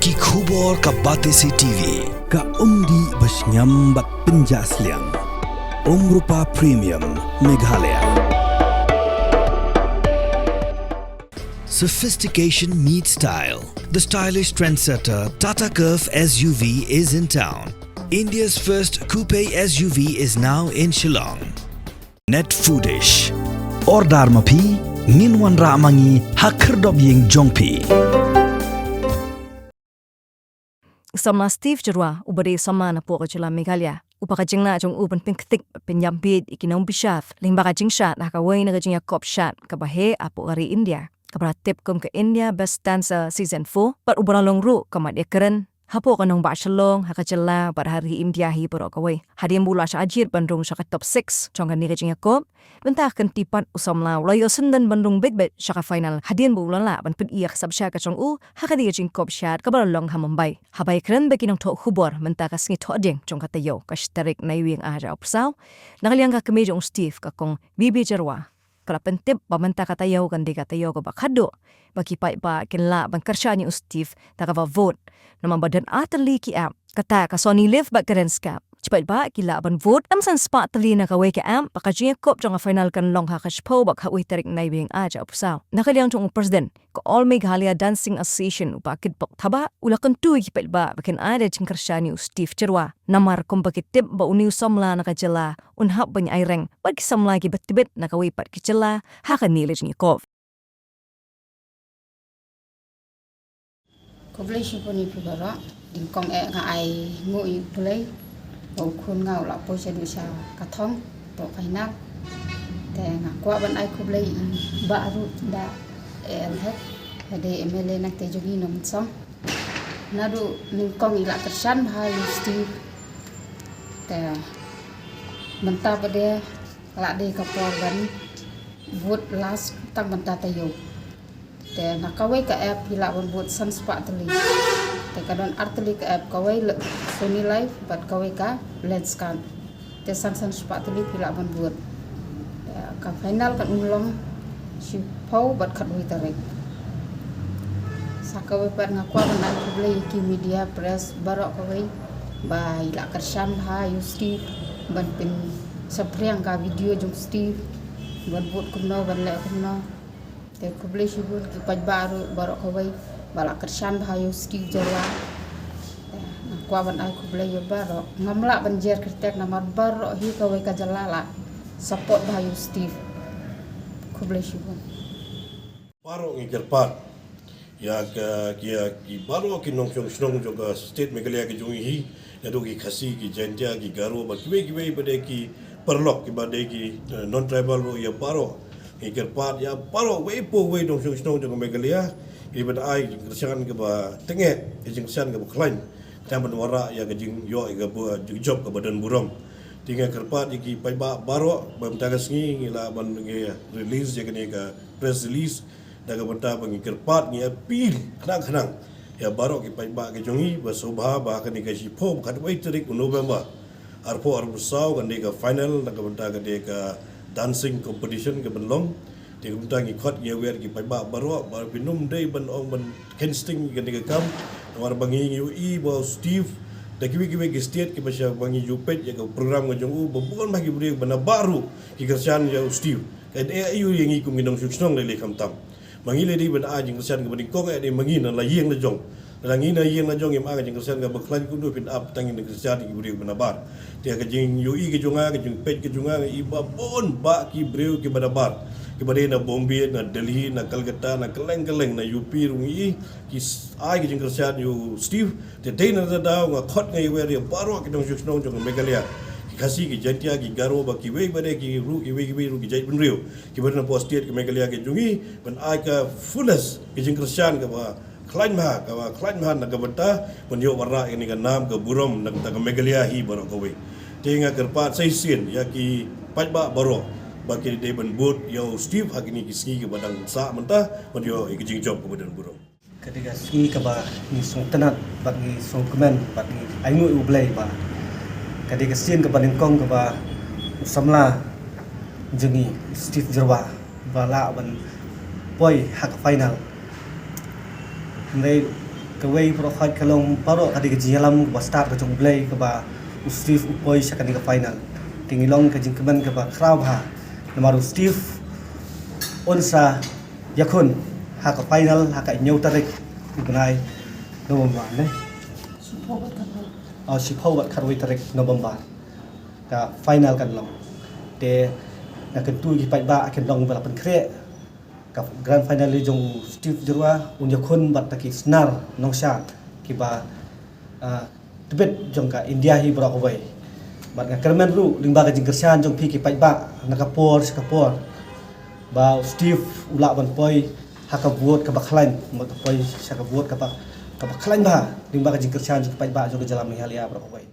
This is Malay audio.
Ki khubor ka Batesi TV. Ka umdi basnyambak penjaslian. Rupa Premium Meghalaya. Sophistication meets style. The stylish trendsetter Tata Curve SUV is in town. India's first coupe SUV is now in Shillong. Net Foodish. Ordar mapi, minwan ramangi hakerdob ying jongpi. Sama Steve Jerwa ubari sama na po kajila Meghalaya. Upaka jingna jong uban pinktik pinyambid ikinong bishaf limba jing shat nakaway na kajing yakop shat kabahe apo ari India. Kabra tip kum ke India Best Dancer Season 4 pat ubaran long ru kamat ekeren hapo kanong ba shalong hakajala bar hari India hi poro kaway. Hadiam bula sya ajir bandung sya top 6 chongan ni kajing yakop. Bentah kan tipan usamla Royal Sundan bandung big bet sya final. Hadiam bula la ban pid iyak sab sya kachong hakadi kajing kop shat kabar long hamambay. Habay keren bekinong to khubor mentah kasngi to ding chong katayo kashtarik na iwing aja opsaw. Nakaliang ka kemejong Steve kakong Bibi Jerwa. Kala pentip bamanta katayo kandi katayo ko bakado bakipay ba kinla bang karsya ni Steve takava vote naman badan atali ki am kata ka Sony Live ba karenska cepat ba kila ban vote am san spot tali na kawe ka am pakajing kop jong final kan long ha kashpo bak hawi tarik naibing aja upsaw nakaliang jong president ko All Meghalaya Dancing Association upakid pok thaba ulakan tu cepat ba bakin ada jing karsya ni Steve Jerwa namar kum bakitip ba uniu samla nakajala unhap bany aireng bagi samla ki betibet nakawi pat kicela hakan nilij ni kov ko blei shiponi pugara din kong nga ai ngui blei bo khun ngau la po chen wisha kathong to kainak te nga kwa ban ai ko blei ba ru da el het ade emele nak te jogi nom song nadu ning kong ila tersan bhai Steve te mentah pada la de kapor ban vote last tak mentah tayo te nakaway ka app hila bon vote san spa tali te kadon artali ka app kaway Sony Live bat kaway ka lens kan te san spa tali hila bon vote ka final kan ulong si pau bat kadui tarik sakaway pat ngakwa ban public ki media press barok kaway ba ila kersan bha Steve ban pin sapriang ka video jong Steve ban vote kumno ban le kumno te kuble shibul ki paj baru barok kawai bala kersan bha Steve Jerwa kwa ban ai kuble yo barok ngamla banjer kertek namar barok hi kawai ka jalala support bha Steve kuble shibul barok ngikerpat ya ki barok ki nong snong joga state Meghalaya ki jongi hi nado ki khasi ki jantia ki garo ba ki bade ki perlok ki bade ki non tribal ro ya barok ikerpat ya barok we dong snong joga Meghalaya ki bade ai kersan ke ba tenge ki kersan ke ba klain taman wara ya gajing yo ga job ke badan buram tinggal kerpat ki pai ba barok bam tagas ngi ngila ban ngi release ya ka press release daga banta bangi kerpat ngi appeal khnang ya barok ki pai ba ke jongi ba sobha ba kan ni ka sipo kan wai tarik November arpo arbusau kan ka final daga banta ka dancing competition ke benlong de banta ngi khot ngi wer ki pai ba barok ba pinum dei ban ong ban kensting kan ka kam war bangi ngi ba Steve da kiwi ki state ki basya bangi jupet ya program ngajong bukan bagi beri bana baru ki kersan ya Steve kan ayu yang ngi kum ngi dong suksnong le kam tam mangi le di ban a jing kersan ke bani kong ade mangi na la yeng na jong rangi na yeng na jong im a jing kersan ke baklan ku do pin up tangi na kersan ki beri bana bar dia ka jing ui ke jonga ke jing pet ke jonga i ba bon ba ki breu ki bana bar ki bade na Bombay na Delhi na Calcutta na keleng na UP rungi ki ai ke jing kersan yu Steve te dei na da nga khot ngai wer ya baro ki dong suksnong jong Meghalaya kasi ki jantia ki garo ba ki wei bade ki ru ki jai bun riu ki bade na post state ki Meghalaya ki jungi ban ai ka fullest ki jing kersan ka ba klain ma na ka banta ban yo wara ini ka nam ka burom na ka Meghalaya hi baro ka wei tinga kerpat sai sin ya ki paj ba baro ba ki de ban bot yo Steve hakini ki ski ka badang sa menta ban yo ki jing job ka badan burom ketika ski ka ba ni song tenat bagi song kemen bagi aingu ublai ba ketika sin ka baning kong ka ba samla jengi Steve Jerwa bala ban poi hak final ndai kawai pro khad kalong paro kadi kejialam ba start ka jong play ka ba Steve upoi sakani ka final tingilong ka jingkeman ka ba crowd ha namaru Steve onsa yakun ha ka final ha ka nyau tarik ibnai November ne Shipho wat kharwai tarik November ka final kan long te na kentu gi pai ba akan long balapan kre ka grand final li jong Steve Jerwa un yakun bat taki snar nong sha ki ba tibet jong ka India hi bra ko bai bat nga kermen ru lingba ka jingkersan jong pi ki pai ba nakapor skapor ba Steve ula ban poi haka buat ka bakhlain mat poi saka buat ka bakhlain ba lingba ka jingkersan jong pai ba jong jalam Meghalaya bra ko bai